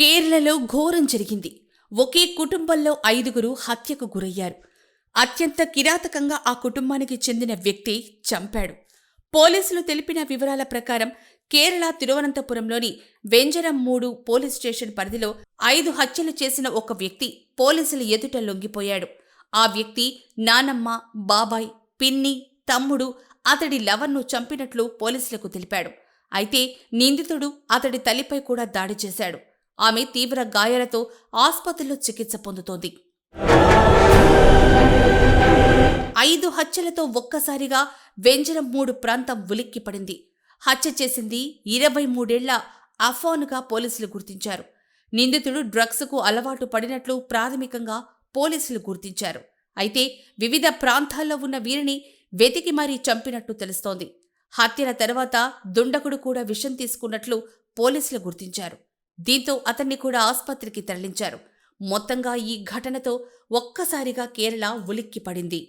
కేరళలో ఘోరం జరిగింది. ఒకే కుటుంబంలో 5గురు హత్యకు గురయ్యారు. అత్యంత కిరాతకంగా ఆ కుటుంబానికి చెందిన వ్యక్తి చంపాడు. పోలీసులు తెలిపిన వివరాల ప్రకారం కేరళ తిరువనంతపురంలోని వెంజరం-3 పోలీస్ స్టేషన్ పరిధిలో 5 హత్యలు చేసిన ఒక వ్యక్తి పోలీసుల ఎదుట లొంగిపోయాడు. ఆ వ్యక్తి నానమ్మ, బాబాయ్, పిన్ని, తమ్ముడు, అతడి లవర్ను చంపినట్లు పోలీసులకు తెలిపాడు. అయితే నిందితుడు అతడి తల్లిపై కూడా దాడి చేశాడు. ఆమె తీవ్ర గాయాలతో ఆస్పత్రిలో చికిత్స పొందుతోంది. 5 హత్యలతో ఒక్కసారిగా వెంజరం-3 ప్రాంతం ఉలిక్కిపడింది. హత్య చేసింది 23 ఏళ్ల అఫాన్గా పోలీసులు గుర్తించారు. నిందితుడు డ్రగ్స్కు అలవాటు పడినట్లు ప్రాథమికంగా పోలీసులు గుర్తించారు. అయితే వివిధ ప్రాంతాల్లో ఉన్న వీరిని వెతికి మరీ చంపినట్టు తెలుస్తోంది. హత్యల తర్వాత దుండగుడు కూడా విషం తీసుకున్నట్లు పోలీసులు గుర్తించారు. దీంతో అతన్ని కూడా ఆస్పత్రికి తరలించారు. మొత్తంగా ఈ ఘటనతో ఒక్కసారిగా కేరళ ఉలిక్కిపడింది.